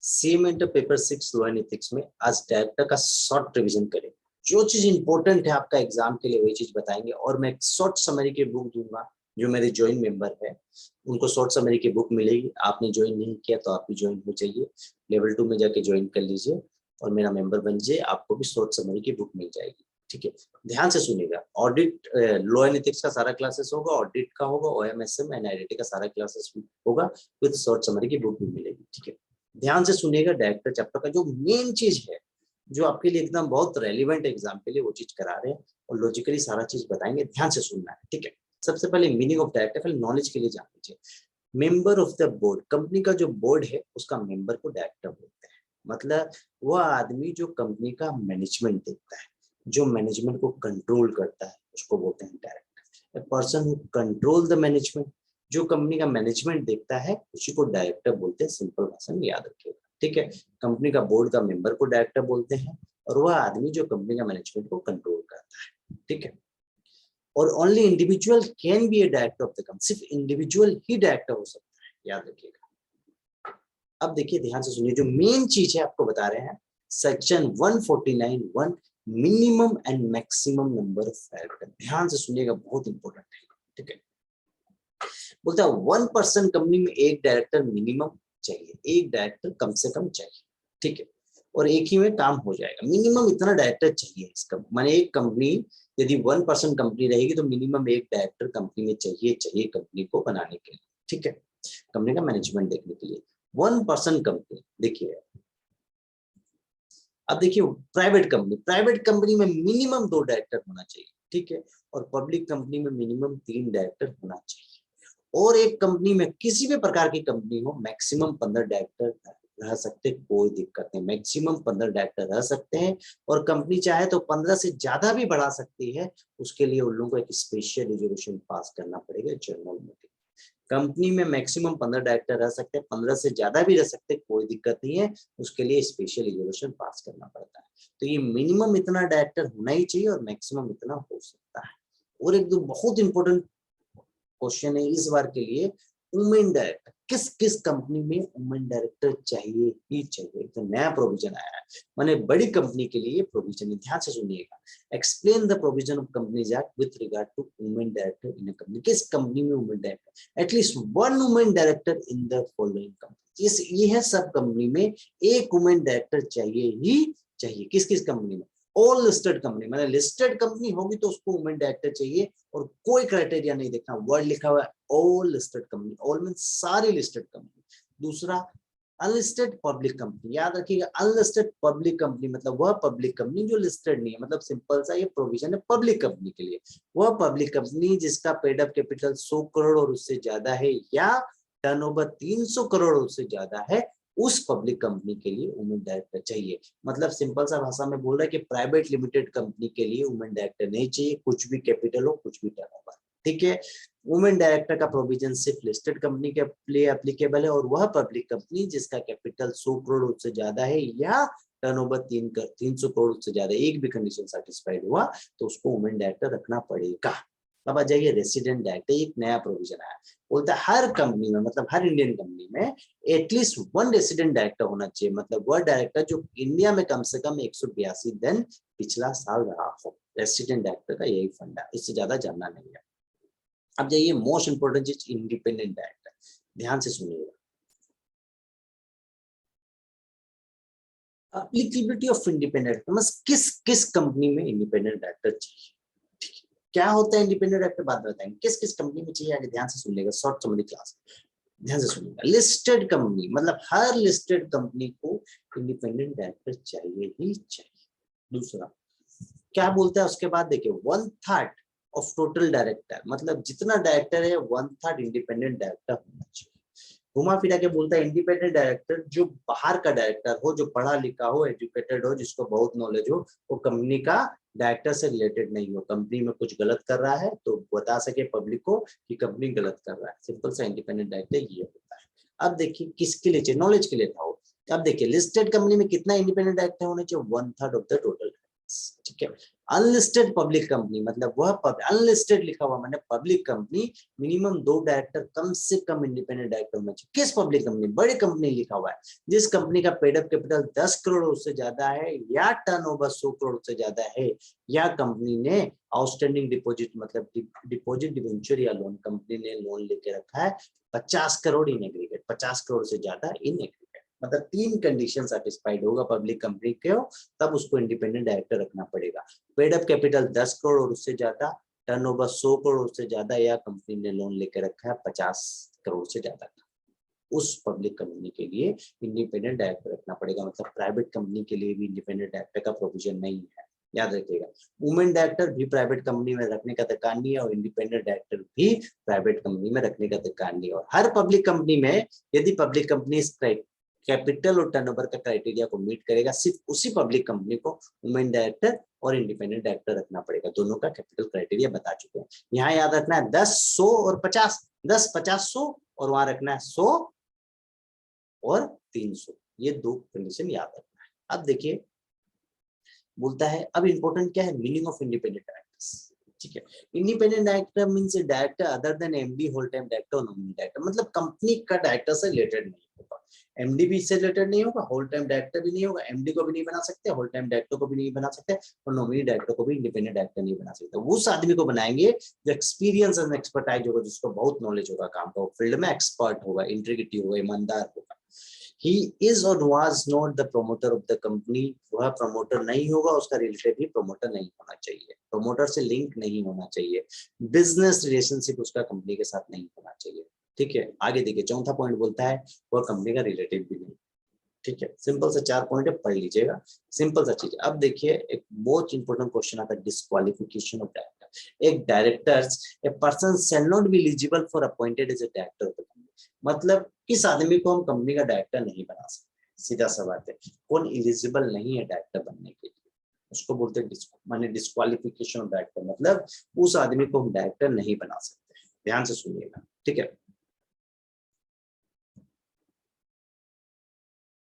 Same inter paper 6 law and ethics में आज director का शॉर्ट रिवीजन करें। जो चीज इंपॉर्टेंट है आपका एग्जाम के लिए वही चीज बताएंगे, और मैं शॉर्ट समरी की बुक दूंगा। जो मेरे ज्वाइन मेंबर है उनको शॉर्ट समरी की बुक मिलेगी। आपने ज्वाइन नहीं किया तो आप भी ज्वाइन हो जाइए, लेवल 2 में जाके ज्वाइन कर लीजिए और मेरा मेंबर बन जाइए, आपको भी शॉर्ट समरी की बुक मिल जाएगी। ठीक है, ध्यान से सुनिएगा। ऑडिट लॉ एंड एथिक्स का सारा क्लासेस होगा, ऑडिट का होगा, ओएमएसएम एंड आईआईटी का सारा क्लासेस होगा, विद शॉर्ट समरी की बुक भी मिलेगी। ठीक है, ध्यान से सुनिएगा। डायरेक्टर चैप्टर का जो मेन चीज है, जो आपके लिए एकदम बहुत रेलिवेंट एग्जाम के लिए, वो चीज करा रहे हैं और लॉजिकली सारा चीज बताएंगे। ध्यान से सुनना है। ठीक है, सबसे पहले मीनिंग ऑफ डायरेक्टर, पहले नॉलेज के लिए जान लीजिए। Member of the board, company का जो बोर्ड है उसका मेंबर को डायरेक्टर बोलते हैं। मतलब वह आदमी जो कंपनी का मैनेजमेंट देखता है, जो मैनेजमेंट को कंट्रोल करता है, उसको बोलते हैं director. A person who control the management, जो कंपनी का मैनेजमेंट देखता है उसी को डायरेक्टर बोलते हैं। सिंपल भाषा में याद रखिएगा। ठीक है, कंपनी का बोर्ड का मेंबर को डायरेक्टर बोलते हैं और वह आदमी जो कंपनी का मैनेजमेंट को कंट्रोल करता है। ठीक है, और only individual can be A director of the company, सिर्फ इंडिविजुअल ही डायरेक्टर हो सकता है, याद रखिएगा। अब देखिए, ध्यान से सुनिए, जो मेन चीज है आपको बता रहे हैं। Section 149(1) minimum and maximum number of director. ध्यान से सुनिएगा, बहुत इंपॉर्टेंट है। ठीक है, बोलता है 1% कंपनी में एक डायरेक्टर मिनिमम चाहिए, एक डायरेक्टर कम से कम चाहिए। ठीक है, और एक ही में काम हो जाएगा। मिनिमम इतना डायरेक्टर चाहिए इसका, माने एक कंपनी यदि 1% कंपनी रहेगी तो मिनिमम एक डायरेक्टर कंपनी में चाहिए कंपनी को बनाने के लिए। ठीक है, कंपनी का मैनेजमेंट देखने के लिए 1% कंपनी। देखिए, अब देखिए प्राइवेट कंपनी में मिनिमम 2 डायरेक्टर होना चाहिए। ठीक है, और पब्लिक कंपनी में मिनिमम 3 डायरेक्टर होना चाहिए। और एक कंपनी में, किसी भी प्रकार की कंपनी हो, मैक्सिमम 15 डायरेक्टर रह सकते, कोई दिक्कत नहीं। मैक्सिमम 15 डायरेक्टर रह सकते हैं और कंपनी चाहे तो 15 से ज्यादा भी बढ़ा सकती है। उसके लिए उन लोगों को एक स्पेशल रिजोल्यूशन पास करना पड़ेगा जनरल मीटिंग। कंपनी में मैक्सिमम 15 डायरेक्टर रह सकते हैं, 15 से ज्यादा भी रह सकते हैं, कोई दिक्कत नहीं है। उसके लिए स्पेशल रिजोल्यूशन पास करना पड़ता है। तो ये मिनिमम इतना डायरेक्टर होना ही चाहिए और मैक्सिमम इतना हो सकता है। और एक दो बहुत इंपॉर्टेंट क्वेश्चन है इस बार के लिए, वुमेन डायरेक्टर। किस किस कंपनी में वुमेन डायरेक्टर चाहिए ही चाहिए। तो नया प्रोविजन आया है, माने बड़ी कंपनी के लिए प्रोविजन है। ध्यान से सुनिएगा। Explain the provision of companies act with regard to women director in a company. किस कंपनी में women director, at least 1 women director in the following company. ये है सब कंपनी में एक वुमेन डायरेक्टर चाहिए ही चाहिए। किस किस कंपनी में? ऑल लिस्टेड कंपनी, मतलब लिस्टेड कंपनी होगी तो उसको वुमेन डायरेक्टर चाहिए और कोई क्राइटेरिया नहीं देखना। वर्ड लिखा हुआ है all listed company, all mean सारी लिस्टेड कंपनी। दूसरा, अनलिस्टेड पब्लिक कंपनी। याद रखिएगा, अनलिस्टेड पब्लिक कंपनी मतलब वह पब्लिक कंपनी जो लिस्टेड नहीं है। मतलब सिंपल सा ये प्रोविजन है पब्लिक कंपनी के लिए। वह पब्लिक कंपनी जिसका पेड अप कैपिटल 100 करोड़ और उससे ज्यादा है या टर्नओवर 300 करोड़ और उससे ज्यादा है, उस पब्लिक कंपनी के लिए वुमेन डायरेक्टर चाहिए। मतलब सिंपल सा भाषा में बोल रहा है कि प्राइवेट लिमिटेड कंपनी के लिए वुमेन डायरेक्टर नहीं चाहिए, कुछ भी कैपिटल हो, कुछ भी टर्नओवर। ठीक है, वुमेन डायरेक्टर का प्रोविजन सिर्फ लिस्टेड कंपनी के लिए एप्लीकेबल है और वह पब्लिक कंपनी जिसका कैपिटल 100 करोड़ उससे ज्यादा है या टर्नओवर 300 करोड़ उससे ज्यादा, एक भी कंडीशन सेटिस्फाइड हुआ तो उसको वुमेन डायरेक्टर रखना पड़ेगा। अब आ जाइए रेसिडेंट डायरेक्टर। एक नया प्रोविजन आया, बोलता है हर कंपनी में, मतलब हर इंडियन कंपनी में एटलीस्ट 1 रेसिडेंट डायरेक्टर होना चाहिए। मतलब वह डायरेक्टर जो इंडिया में कम से कम 182 दिन पिछला साल रहा हो। रेसिडेंट डायरेक्टर का यही फंडा, इससे ज्यादा जानना नहीं है। अब जाइए मोस्ट इंपोर्टेंट चीज, इंडिपेंडेंट डायरेक्टर। ध्यान से सुनिएगा। एप्लीकेबिलिटी ऑफ इंडिपेंडेंट, मतलब किस किस कंपनी में इंडिपेंडेंट डायरेक्टर चाहिए। क्या होता है इंडिपेंडेंट डायरेक्टर, बात बताएंगे। किस किस कंपनी में चाहिए, आगे ध्यान से सुनिएगा। शॉर्ट समरी क्लास, ध्यान से सुनिएगा। लिस्टेड कंपनी, मतलब हर लिस्टेड कंपनी को इंडिपेंडेंट डायरेक्टर चाहिए ही चाहिए। दूसरा क्या बोलता है उसके बाद, देखिए 1/3 ऑफ टोटल डायरेक्टर, मतलब जितना डायरेक्टर है 1/3 इंडिपेंडेंट डायरेक्टर होना चाहिए। घुमा फिरा के बोलता है इंडिपेंडेंट डायरेक्टर जो बाहर का डायरेक्टर हो, जो पढ़ा लिखा हो, एजुकेटेड हो, जिसको बहुत नॉलेज हो, वो कंपनी का डायरेक्टर से रिलेटेड नहीं हो। कंपनी में कुछ गलत कर रहा है तो बता सके पब्लिक को कि कंपनी गलत कर रहा है। सिंपल सा इंडिपेंडेंट डायरेक्टर ये होता है। अब देखिए किसके लिए चाहिए, नॉलेज के लिए था वो। अब देखिए लिस्टेड कंपनी में कितना इंडिपेंडेंट डायरेक्टर होना चाहिए, 1/3 ऑफ द टोटल। ठीक है, अनलिस्टेड पब्लिक कंपनी मतलब वह अनलिस्टेड लिखा हुआ मैंने पब्लिक कंपनी, मिनिमम 2 डायरेक्टर कम से कम इंडिपेंडेंट डायरेक्टर होना चाहिए। किस पब्लिक कंपनी? बड़ी कंपनी लिखा हुआ है, जिस कंपनी का पेड अप कैपिटल 10 करोड़ उससे ज्यादा है या टर्नओवर 100 करोड़ से ज्यादा है, या कंपनी ने आउटस्टैंडिंग डिपॉजिट मतलब डिपॉजिट डिवेंचर या लोन, कंपनी ने लोन लेके रखा है 50 करोड़ इन एग्रीगेट, 50 करोड़ से ज्यादा इन एग्रीगेट, मतलब 3 कंडीशन सेटिस्फाइड होगा पब्लिक कंपनी के हो, तब उसको इंडिपेंडेंट डायरेक्टर रखना पड़ेगा। पेड अप कैपिटल 10 करोड़ और उससे ज्यादा, टर्नओवर 100 करोड़ से ज्यादा, या कंपनी ने लोन लेकर रखा है 50 करोड़ से ज्यादा, उस पब्लिक कंपनी के लिए इंडिपेंडेंट डायरेक्टर रखना पड़ेगा। मतलब प्राइवेट कंपनी के लिए भी इंडिपेंडेंट डायरेक्टर का प्रोविजन नहीं है, याद रखिएगा। वुमेन डायरेक्टर भी प्राइवेट कंपनी में रखने का अधिकार नहीं है और इंडिपेंडेंट डायरेक्टर भी प्राइवेट कंपनी में रखने का अधिकार नहीं है। और हर पब्लिक कंपनी में यदि पब्लिक कंपनी कैपिटल और टर्नओवर का क्राइटेरिया को मीट करेगा, सिर्फ उसी पब्लिक कंपनी को वुमेन डायरेक्टर और इंडिपेंडेंट डायरेक्टर रखना पड़ेगा। दोनों का कैपिटल क्राइटेरिया बता चुके हैं। यहाँ याद रखना है 10, 100 और 50, 10, 50, 100, और वहां रखना है 100 और 300, ये 2 कंडीशन याद रखना है। अब देखिए बोलता है, अब इंपॉर्टेंट क्या है, मीनिंग ऑफ इंडिपेंडेंट डायरेक्टर्स। ठीक है, independent director means a director other than MD, whole time director और नॉमिनी डायरेक्टर, मतलब कंपनी का डायरेक्टर से रिलेटेड नहीं होगा, एमडी भी इससे रिलेटेड नहीं होगा, होल टाइम डायरेक्टर भी नहीं होगा, एमडी को भी नहीं बना सकते, होल टाइम डायरेक्टर को भी नहीं बना सकते, और नॉमिनी डायरेक्टर को भी इंडिपेंडेंट डायरेक्टर नहीं बना सकते। उस आदमी को बनाएंगे जो एक्सपीरियंस एंड एक्सपर्टाइज होगा, जिसको बहुत नॉलेज होगा काम का, फील्ड में एक्सपर्ट होगा, इंटीग्रिटी होगा, ईमानदार होगा। He is or was not the promoter of the company, वह प्रमोटर नहीं होगा, उसका रिलेटेड भी प्रमोटर नहीं होना चाहिए, प्रमोटर से लिंक नहीं होना चाहिए, बिजनेस रिलेशनशिप उसका कंपनी के साथ नहीं होना चाहिए। ठीक है, आगे देखिए चौथा पॉइंट बोलता है वह कंपनी का रिलेटिव भी नहीं। ठीक है, सिंपल से 4 पॉइंट है, पढ़ लीजिएगा, सिंपल सा चीज। अब देखिए एक बहुत इंपॉर्टेंट क्वेश्चन आता है, डिस्क्वालिफिकेशन ऑफ डायरेक्टर। एक directors, a person shall not be eligible for appointed as a director of the company, मतलब किस आदमी को हम कंपनी का डायरेक्टर नहीं बना सकते, सीधा सा बात है। कौन एलिजिबल नहीं है डायरेक्टर बनने के लिए, उसको बोलते हैं माने डिस्क्वालिफिकेशन ऑफ डायरेक्टर, मतलब उस आदमी को हम डायरेक्टर नहीं बना सकते। ध्यान से सुनिएगा, ठीक है,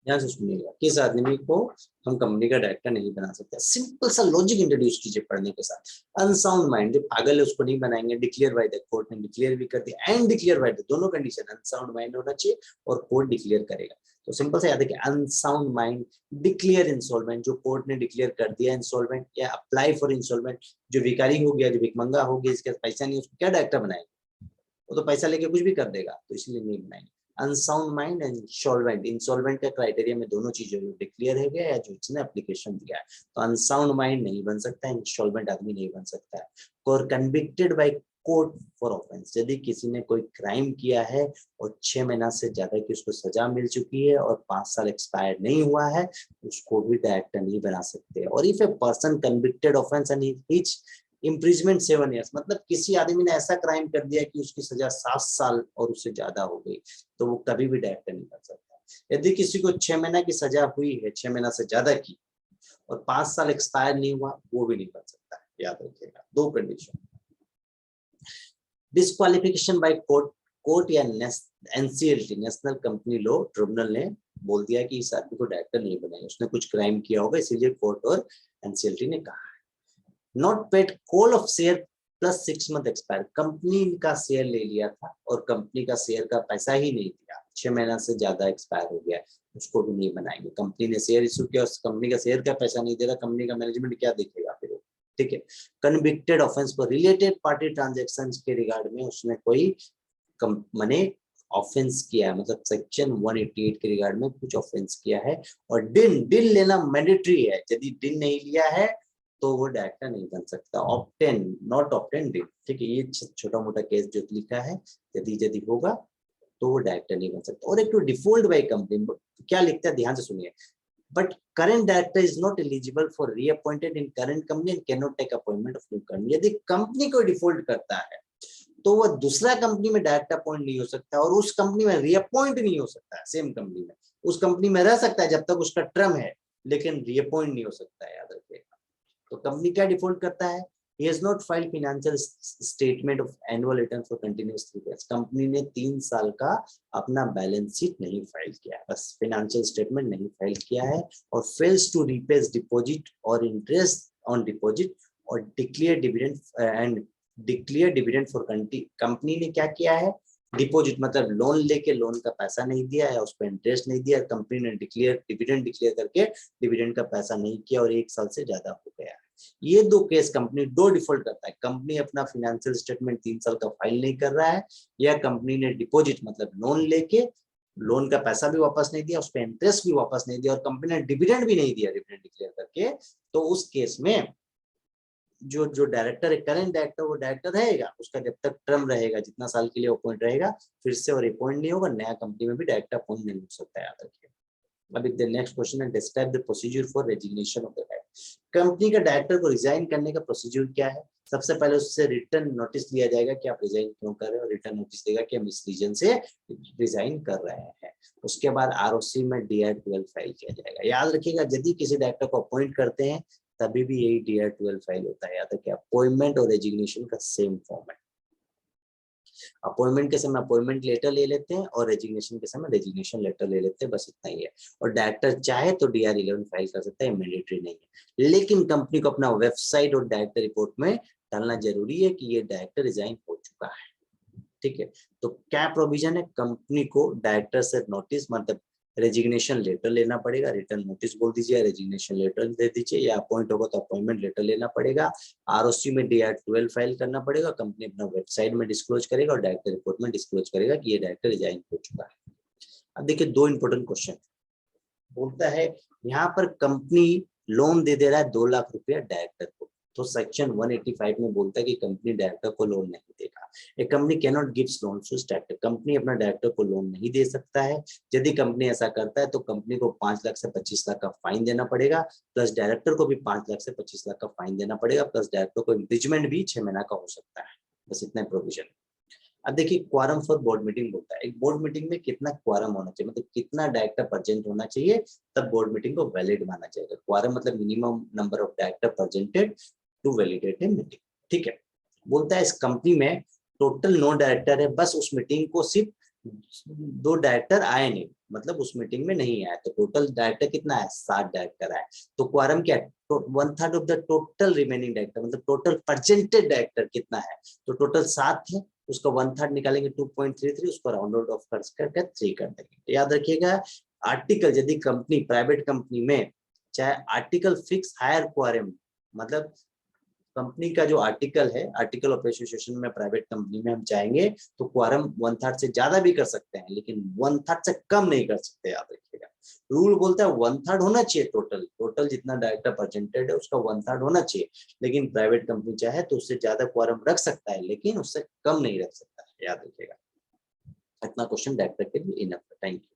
ध्यान से सुनिएगा, किस आदमी को हम कंपनी का डायरेक्टर नहीं बना सकते। सिंपल सा लॉजिक इंट्रोड्यूस कीजिए पढ़ने के साथ। अनसाउंड माइंड, जो पागल है उसको नहीं बनाएंगे, डिक्लेयर बाय द कोर्ट ने डिक्लेयर भी कर दिया, एंड डिक्लेयर बाय द, दोनों कंडीशन, अनसाउंड माइंड होना चाहिए और कोर्ट डिक्लेयर करेगा। तो सिंपल से याद है कि अनसाउंड माइंड डिक्लेयर इंसॉल्वेंट, जो कोर्ट ने डिक्लेयर कर दिया इंसॉल्वेंट, या अप्लाई फॉर इंसॉल्वेंट, जो भिखारी हो गया, जो भिखमंगा हो गया, जिसके पैसा नहीं, उसको क्या डायरेक्टर बनाएंगे, वो तो पैसा लेके कुछ भी कर देगा, तो इसलिए नहीं बनाएंगे। Unsound mind and insolvent, insolvent का क्राइटेरिया में दोनों चीजें, जो डिक्लेयर है गया या जो इसने एप्लीकेशन दिया है, तो अनसाउंड माइंड नहीं बन सकता है, इंसॉल्वेंट आदमी नहीं बन सकता है। और convicted by court for offence, यदि किसी ने कोई क्राइम किया है और 6 महीना से ज्यादा की उसको सजा मिल चुकी है और 5 साल एक्सपायर नहीं हुआ है, उसको भी डायरेक्टर नहीं बना सकते। और if a person convicted offence and his imprisonment 7 years, मतलब किसी आदमी ने ऐसा क्राइम कर दिया कि उसकी सजा 7 साल और उससे ज्यादा हो गई, तो वो कभी भी डायरेक्टर नहीं बन सकता। यदि किसी को 6 महीना की सजा हुई है, 6 महीना से ज्यादा की, और 5 साल एक्सपायर नहीं हुआ, वो भी नहीं बन सकता है, याद रखिएगा, 2 condition. Disqualification by court, court या NCLT, national company law tribunal ने बोल दिया कि इस आदमी को डायरेक्टर नहीं बनाएंगे, उसने कुछ क्राइम किया होगा, इसीलिए कोर्ट और एनसीएलटी ने कहा। Not paid call of share plus 6 month expire, company का शेयर ले लिया था और कंपनी का शेयर का पैसा ही नहीं दिया, 6 महीना से ज्यादा एक्सपायर हो गया, उसको भी नहीं बनाएंगे। कंपनी ने शेयर इशू किया, उस कंपनी का शेयर का पैसा नहीं दे रहा, कंपनी का मैनेजमेंट क्या देखेगा फिर, ठीक है। कन्विक्टेड ऑफेंस पर रिलेटेड पार्टी ट्रांजेक्शन के रिगार्ड में उसने कोई माने ऑफेंस किया है, मतलब सेक्शन 188 के रिगार्ड में कुछ ऑफेंस किया है, और डिन लेना मैंडेटरी है, यदि डिन नहीं लिया है तो वो डायरेक्टर नहीं बन सकता। ऑप्टेन, नॉट ऑप्टेन डिन, ठीक है, ये छोटा मोटा केस जो लिखा है, यदि होगा तो वो डायरेक्टर नहीं बन सकता। और एक तो डिफॉल्ट बाय कंपनी क्या लिखता है, ध्यान से सुनिए, but current director is not eligible for reappointed in current company and cannot take appointment of new company। यदि कंपनी को डिफॉल्ट करता है तो वह दूसरा कंपनी में डायरेक्ट अपॉइंट नहीं हो सकता और उस कंपनी में रीअपॉइंट नहीं हो सकता है। सेम कंपनी में, उस कंपनी में रह सकता है जब तक उसका टर्म है, लेकिन रीअपॉइंट नहीं हो सकता है, याद रखिएगा। तो कंपनी क्या डिफॉल्ट करता है, he has not filed financial statement of annual return for continuous 3 years। Company ने 3 साल का अपना बैलेंस शीट नहीं फाइल किया है, बस फाइनेंशियल स्टेटमेंट नहीं फाइल किया है, और फेल्स टू रीपे डिपॉजिट और इंटरेस्ट ऑन डिपॉजिट और declare dividend and declare dividend for company ने क्या किया है, डिपॉजिट मतलब लोन लेके लोन का पैसा नहीं दिया है, उस पर इंटरेस्ट नहीं दिया, कंपनी ने डिविडेंड डिक्लेयर करके डिविडेंड का पैसा नहीं किया और 1 साल से ज्यादा हो गया है। ये 2 केस कंपनी 2 डिफॉल्ट करता है, कंपनी अपना फाइनेंशियल स्टेटमेंट 3 साल का फाइल नहीं कर रहा है, या कंपनी ने डिपॉजिट मतलब लोन लेके लोन का पैसा भी वापस नहीं दिया, उस पर इंटरेस्ट भी वापस नहीं दिया और कंपनी ने डिविडेंड भी नहीं दिया डिविडेंड डिक्लेयर करके, तो उस केस में जो डायरेक्टर है, करंट डायरेक्टर, वो डायरेक्टर रहेगा, उसका जब तक टर्म रहेगा, जितना साल के लिए अपॉइंट रहेगा, फिर से और अपॉइंट नहीं होगा, नया कंपनी में भी डायरेक्टर अपॉइंट नहीं हो सकता है, याद रखिए। अब द नेक्स्ट क्वेश्चन है, describe the procedure for resignation of the director. Company का डायरेक्टर को रिजाइन करने का प्रोसीजर क्या है? सबसे पहले उससे रिटर्न नोटिस लिया जाएगा कि आप रिजाइन क्यों कर रहे हो, रिटर्न नोटिस देगा कि हम इस रीजन से रिजाइन कर रहे हैं। उसके बाद आरओसी में DR-12 फाइल किया जाएगा। याद रखिएगा, यदि किसी डायरेक्टर को अपॉइंट करते हैं तभी भी यही DR-12 फाइल होता है। याद रखिए, अपॉइंटमेंट और रेजिग्नेशन का सेम फॉर्म है। अपॉइंटमेंट के समय अपॉइंटमेंट लेटर ले लेते हैं और रेजिग्नेशन के समय रेजिग्नेशन लेटर ले लेते हैं, बस इतना ही है। और डायरेक्टर चाहे तो DR-11 फाइल कर सकता है, मैंडेटरी नहीं है, लेकिन कंपनी को अपना वेबसाइट और डायरेक्टर रिपोर्ट में डालना जरूरी है कि ये डायरेक्टर रिजाइन हो चुका है। ठीक है, तो क्या प्रोविजन है, कंपनी को डायरेक्टर से नोटिस मतलब रेजिग्नेशन लेटर लेना पड़ेगा, रिटर्न नोटिस बोल दीजिए, रेजिग्नेशन लेटर दे दीजिए, या अपॉइंट होगा तो अपॉइंटमेंट लेटर लेना पड़ेगा, आरओसी में DR-12 फाइल करना पड़ेगा, कंपनी अपना वेबसाइट में डिस्क्लोज करेगा और डायरेक्टर रिपोर्ट में डिस्क्लोज करेगा कि ये डायरेक्टर रिजाइन हो चुका है। अब देखिए 2 इंपॉर्टेंट क्वेश्चन बोलता है, यहाँ पर कंपनी लोन दे रहा है 2 लाख रुपया डायरेक्टर को, तो सेक्शन 185 में बोलता है कि कंपनी डायरेक्टर को लोन नहीं देगा। एक company can not gives loan to director, company अपना डायरेक्टर को लोन नहीं दे सकता है। यदि कंपनी ऐसा करता है तो कंपनी को 5 लाख से 25 लाख का फाइन देना पड़ेगा, प्लस डायरेक्टर को भी 5 लाख से 25 लाख का फाइन देना पड़ेगा, प्लस डायरेक्टर को इम्पीचमेंट भी 6 महीना का हो सकता है। बस इतना प्रोविजन। अब देखिए क्वारम फॉर बोर्ड मीटिंग बोलता है, एक बोर्ड मीटिंग में कितना क्वारम होना चाहिए, मतलब कितना डायरेक्टर प्रेजेंट होना चाहिए तब बोर्ड मीटिंग को वैलिड माना जाएगा। क्वारम मतलब minimum number of director presented to validate a meeting. ठीक है, बोलता है इस कंपनी में टोटल 9 डायरेक्टर है, बस उस मीटिंग को सिर्फ 2 डायरेक्टर आए नहीं, मतलब उस मीटिंग में नहीं आए, तो टोटल डायरेक्टर कितना है, 7 डायरेक्टर आए, तो क्वारम क्या है, 1/3 of the total remaining director, मतलब टोटल प्रेजेंटेड डायरेक्टर कितना है, तो टोटल 7 है, उसका 1/3 निकालेंगे 2.33, उसको राउंड ऑफ करके 3 कर देंगे। तो याद रखिएगा, आर्टिकल यदि कंपनी प्राइवेट कंपनी में चाहे आर्टिकल फिक्स हायर क्वारम, मतलब कंपनी का जो आर्टिकल है, आर्टिकल ऑफ एसोसिएशन में प्राइवेट कंपनी में हम चाहेंगे तो क्वारम 1/3 से ज्यादा भी कर सकते हैं, लेकिन 1/3 से कम नहीं कर सकते। याद रखिएगा, रूल बोलता है 1/3 होना चाहिए, टोटल जितना डायरेक्टर प्रेजेंटेड है उसका 1/3 होना चाहिए, लेकिन प्राइवेट कंपनी चाहे तो उससे ज्यादा क्वारम रख सकता है, लेकिन उससे कम नहीं रख सकता है। याद रखिएगा, इतना क्वेश्चन डायरेक्टर के लिए इनफ है। Thank you.